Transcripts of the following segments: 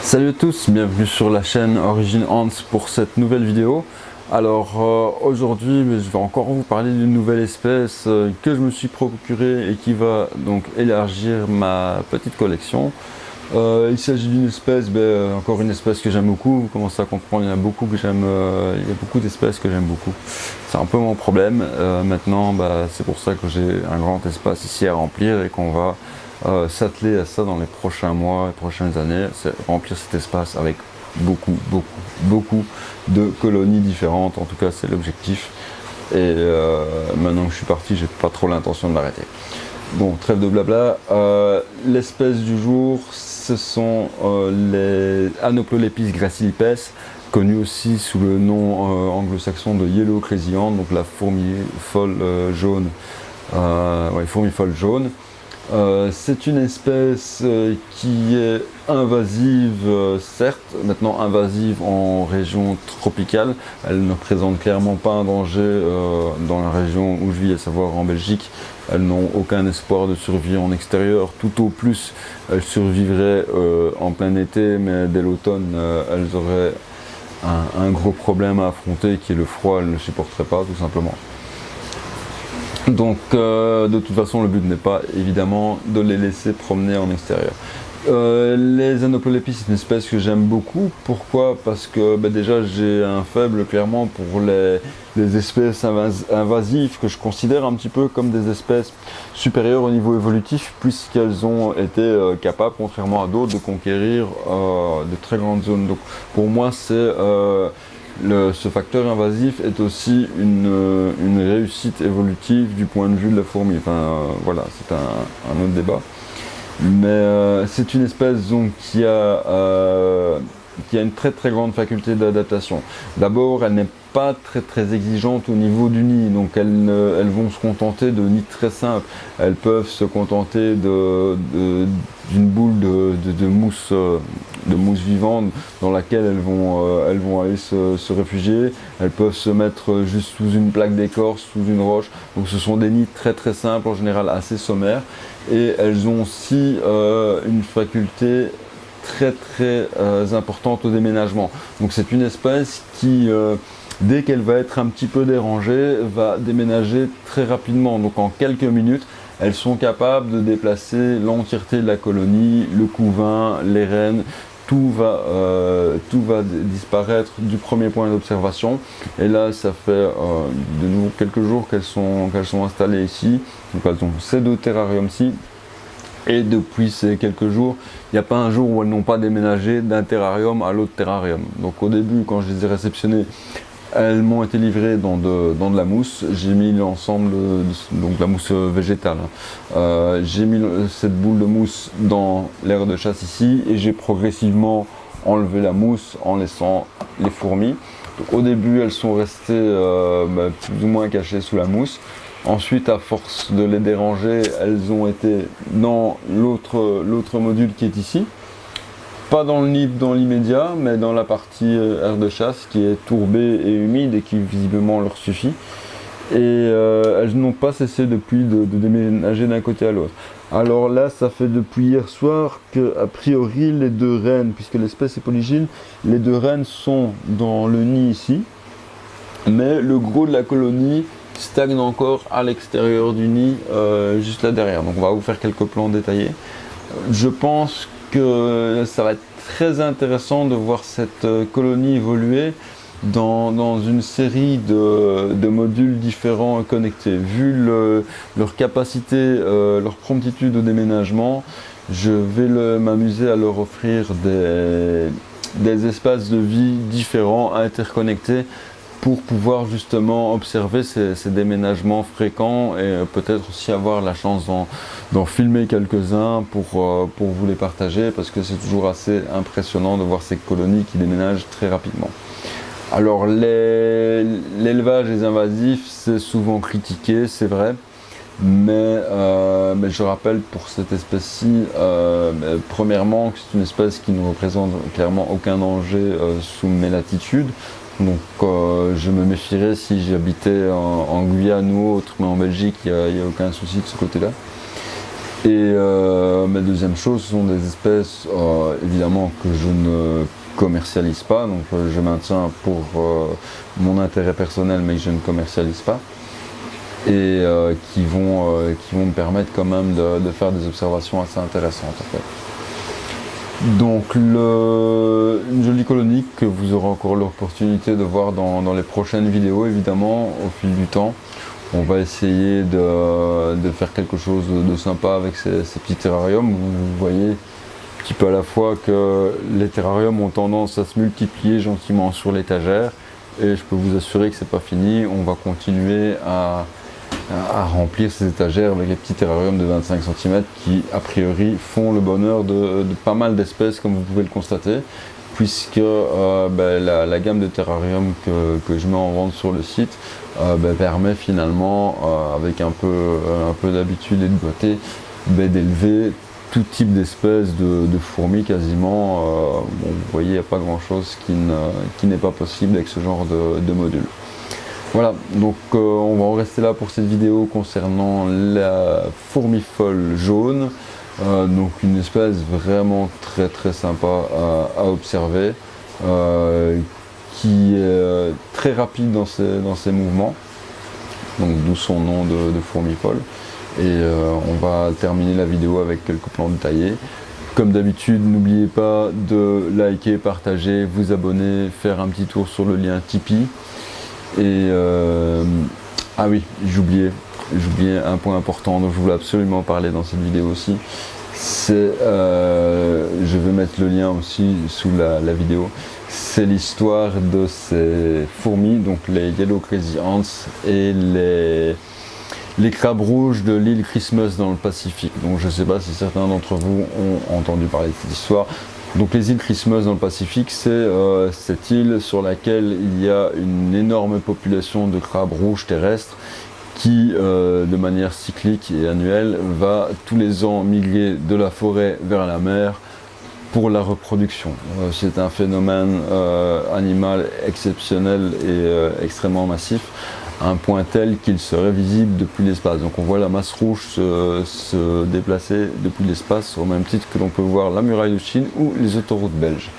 Salut à tous, bienvenue sur la chaîne Origin Ants pour cette nouvelle vidéo. Alors aujourd'hui je vais encore vous parler d'une nouvelle espèce que je me suis procurée et qui va donc élargir ma petite collection. Il s'agit d'une espèce, encore une espèce que j'aime beaucoup. Vous commencez à comprendre, il y a beaucoup que j'aime, il y a beaucoup d'espèces que j'aime beaucoup. C'est un peu mon problème. Maintenant, c'est pour ça que j'ai un grand espace ici à remplir et qu'on va s'atteler à ça dans les prochains mois, les prochaines années, c'est remplir cet espace avec beaucoup de colonies différentes. En tout cas, c'est l'objectif. Et maintenant que je suis parti, j'ai pas trop l'intention de m'arrêter. Bon, trêve de blabla. L'espèce du jour, ce sont les Anoplolepis gracilipes, connue aussi sous le nom anglo-saxon de Yellow Crazy Ant, donc la fourmi folle jaune. Fourmi folle jaune. C'est une espèce qui est invasive, certes, maintenant invasive en région tropicale. Elle ne représente clairement pas un danger dans la région où je vis, à savoir en Belgique. Elles n'ont aucun espoir de survie en extérieur, tout au plus elles survivraient en plein été, mais dès l'automne elles auraient un gros problème à affronter qui est le froid, elles ne supporteraient pas tout simplement. Donc de toute façon le but n'est pas évidemment de les laisser promener en extérieur. Les Anoplolepis, c'est une espèce que j'aime beaucoup. Pourquoi? Parce que déjà j'ai un faible clairement pour les espèces invasives que je considère un petit peu comme des espèces supérieures au niveau évolutif, puisqu'elles ont été capables, contrairement à d'autres, de conquérir de très grandes zones. Donc pour moi c'est ce facteur invasif est aussi une réussite évolutive du point de vue de la fourmi. Voilà, c'est un autre débat. Mais c'est une espèce donc, qui a une très grande faculté d'adaptation. D'abord, elle n'est pas très exigeante au niveau du nid, donc elles vont se contenter de nids très simples. Elles peuvent se contenter d'une boule de mousse vivante dans laquelle elles vont aller se réfugier. Elles peuvent se mettre juste sous une plaque d'écorce, sous une roche. Donc ce sont des nids très simples, en général assez sommaires. Et elles ont aussi une faculté très importante au déménagement. Donc c'est une espèce qui, dès qu'elle va être un petit peu dérangée, va déménager très rapidement. Donc en quelques minutes, elles sont capables de déplacer l'entièreté de la colonie, le couvain, les reines. Tout va disparaître du premier point d'observation. Et là, ça fait de nouveau quelques jours qu'elles sont installées ici. Donc elles ont ces deux terrariums-ci. Et depuis ces quelques jours, il n'y a pas un jour où elles n'ont pas déménagé d'un terrarium à l'autre terrarium. Donc au début, quand je les ai réceptionnées, elles m'ont été livrées dans de la mousse. J'ai mis l'ensemble, donc la mousse végétale. J'ai mis cette boule de mousse dans l'aire de chasse ici et j'ai progressivement enlevé la mousse en laissant les fourmis. Donc, au début, elles sont restées plus ou moins cachées sous la mousse. Ensuite, à force de les déranger, elles ont été dans l'autre module qui est ici. Pas dans le nid dans l'immédiat, mais dans la partie aire de chasse qui est tourbée et humide et qui visiblement leur suffit. Et elles n'ont pas cessé depuis de déménager d'un côté à l'autre. Alors là, ça fait depuis hier soir que, a priori, les deux reines, puisque l'espèce est polygyne, les deux reines sont dans le nid ici, mais le gros de la colonie stagne encore à l'extérieur du nid, juste là derrière. Donc on va vous faire quelques plans détaillés. Je pense que ça va être très intéressant de voir cette colonie évoluer dans une série de modules différents connectés. Vu leur capacité, leur promptitude au déménagement, je vais m'amuser à leur offrir des espaces de vie différents, interconnectés, pour pouvoir justement observer ces déménagements fréquents et peut-être aussi avoir la chance d'en filmer quelques-uns pour vous les partager, parce que c'est toujours assez impressionnant de voir ces colonies qui déménagent très rapidement. Alors l'élevage des invasifs, c'est souvent critiqué, c'est vrai, mais je rappelle pour cette espèce-ci, premièrement que c'est une espèce qui ne représente clairement aucun danger sous mes latitudes. Donc je me méfierais si j'habitais en Guyane ou autre, mais en Belgique il n'y a aucun souci de ce côté-là. Et ma deuxième chose, ce sont des espèces évidemment que je ne commercialise pas, donc je maintiens pour mon intérêt personnel mais que je ne commercialise pas, et qui vont me permettre quand même de faire des observations assez intéressantes en fait. Donc une jolie colonie que vous aurez encore l'opportunité de voir dans les prochaines vidéos évidemment au fil du temps. On va essayer de faire quelque chose de sympa avec ces petits terrariums. Vous voyez un petit peu à la fois que les terrariums ont tendance à se multiplier gentiment sur l'étagère, et je peux vous assurer que c'est pas fini. On va continuer à remplir ces étagères avec les petits terrariums de 25 cm qui a priori font le bonheur de pas mal d'espèces, comme vous pouvez le constater, puisque la gamme de terrariums que je mets en vente sur le site permet finalement, avec un peu d'habitude et de beauté, d'élever tout type d'espèces de fourmis quasiment. Bon, vous voyez, il n'y a pas grand chose qui n'est pas possible avec ce genre de module. Voilà, donc on va en rester là pour cette vidéo concernant la fourmi folle jaune. Donc une espèce vraiment très sympa à observer, qui est très rapide dans ses mouvements, donc d'où son nom de fourmi folle. Et on va terminer la vidéo avec quelques plans détaillés. Comme d'habitude, n'oubliez pas de liker, partager, vous abonner, faire un petit tour sur le lien Tipeee. Et ah oui, j'oubliais un point important dont je voulais absolument parler dans cette vidéo aussi. C'est, je vais mettre le lien aussi sous la vidéo. C'est l'histoire de ces fourmis, donc les Yellow Crazy Ants et les crabes rouges de l'île Christmas dans le Pacifique. Donc je ne sais pas si certains d'entre vous ont entendu parler de cette histoire. Donc les îles Christmas dans le Pacifique, c'est cette île sur laquelle il y a une énorme population de crabes rouges terrestres qui, de manière cyclique et annuelle, va tous les ans migrer de la forêt vers la mer pour la reproduction. C'est un phénomène animal exceptionnel et extrêmement massif, à un point tel qu'il serait visible depuis l'espace. Donc on voit la masse rouge se déplacer depuis l'espace, au même titre que l'on peut voir la muraille de Chine ou les autoroutes belges.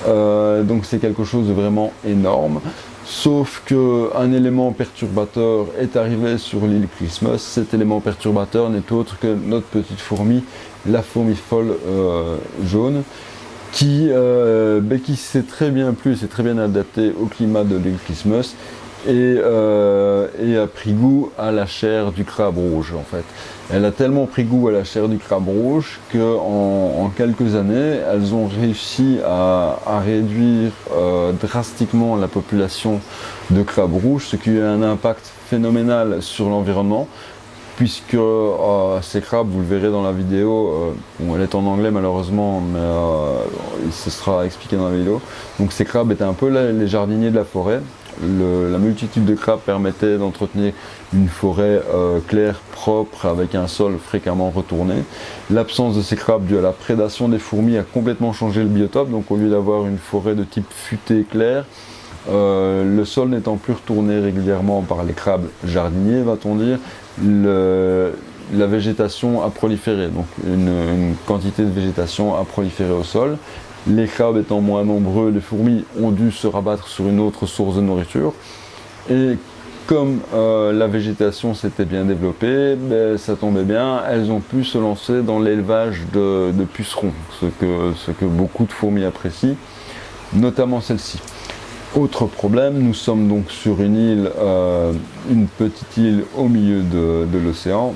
Donc c'est quelque chose de vraiment énorme, sauf qu'un élément perturbateur est arrivé sur l'île Christmas. Cet élément perturbateur n'est autre que notre petite fourmi, la fourmi folle jaune, qui s'est très bien plu, s'est très bien adaptée au climat de l'île Christmas, et a pris goût à la chair du crabe rouge en fait. Elle a tellement pris goût à la chair du crabe rouge qu'en quelques années, elles ont réussi à réduire drastiquement la population de crabes rouges, ce qui a eu un impact phénoménal sur l'environnement, puisque ces crabes, vous le verrez dans la vidéo, bon, elle est en anglais malheureusement, mais ce sera expliqué dans la vidéo. Donc ces crabes étaient un peu les jardiniers de la forêt. La multitude de crabes permettait d'entretenir une forêt claire, propre, avec un sol fréquemment retourné. L'absence de ces crabes due à la prédation des fourmis a complètement changé le biotope. Donc au lieu d'avoir une forêt de type futé clair, le sol n'étant plus retourné régulièrement par les crabes jardiniers, va-t-on dire, la végétation a proliféré. Donc une quantité de végétation a proliféré au sol. Les crabes étant moins nombreux, les fourmis ont dû se rabattre sur une autre source de nourriture. Et comme la végétation s'était bien développée, ça tombait bien, elles ont pu se lancer dans l'élevage de pucerons, ce que beaucoup de fourmis apprécient, notamment celle-ci. Autre problème, nous sommes donc sur une île, une petite île au milieu de l'océan,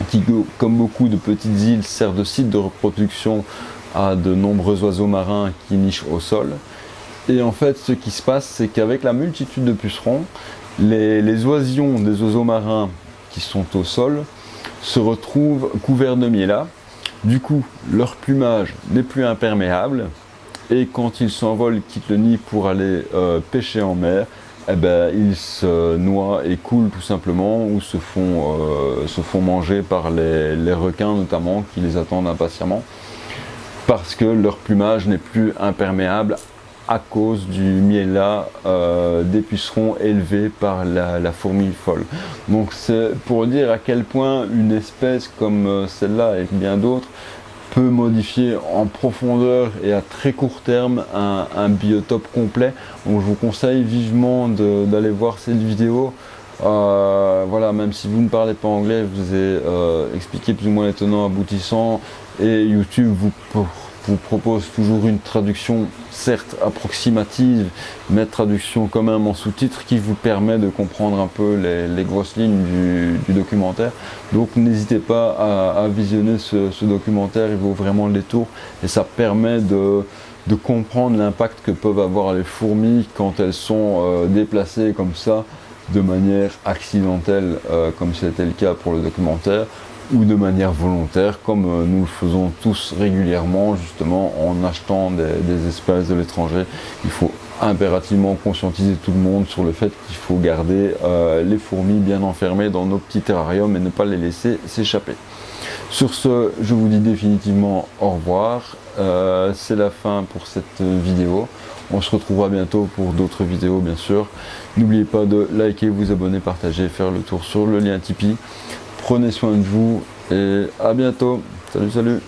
qui, comme beaucoup de petites îles, sert de site de reproduction à de nombreux oiseaux marins qui nichent au sol. Et en fait, ce qui se passe, c'est qu'avec la multitude de pucerons, les oisillons des oiseaux marins qui sont au sol se retrouvent couverts de miella. Du coup, leur plumage n'est plus imperméable, et quand ils s'envolent, quittent le nid pour aller pêcher en mer, ils se noient et coulent tout simplement, ou se font manger par les requins notamment, qui les attendent impatiemment, parce que leur plumage n'est plus imperméable à cause du miella des pucerons élevés par la fourmi folle. Donc c'est pour dire à quel point une espèce comme celle-là et bien d'autres peut modifier en profondeur et à très court terme un biotope complet. Donc je vous conseille vivement d'aller voir cette vidéo. Voilà, même si vous ne parlez pas anglais, je vous ai expliqué plus ou moins les tenants aboutissants, et YouTube vous propose toujours une traduction certes approximative, mais traduction quand même en sous-titres qui vous permet de comprendre un peu les grosses lignes du documentaire. Donc n'hésitez pas à visionner ce documentaire, il vaut vraiment le détour et ça permet de comprendre l'impact que peuvent avoir les fourmis quand elles sont déplacées comme ça de manière accidentelle, comme c'était le cas pour le documentaire, ou de manière volontaire, comme nous le faisons tous régulièrement, justement en achetant des espèces de l'étranger. Il faut impérativement conscientiser tout le monde sur le fait qu'il faut garder les fourmis bien enfermées dans nos petits terrariums et ne pas les laisser s'échapper. Sur ce, je vous dis définitivement au revoir. C'est la fin pour cette vidéo. On se retrouvera bientôt pour d'autres vidéos, bien sûr. N'oubliez pas de liker, vous abonner, partager, faire le tour sur le lien Tipeee. Prenez soin de vous et à bientôt. Salut, salut.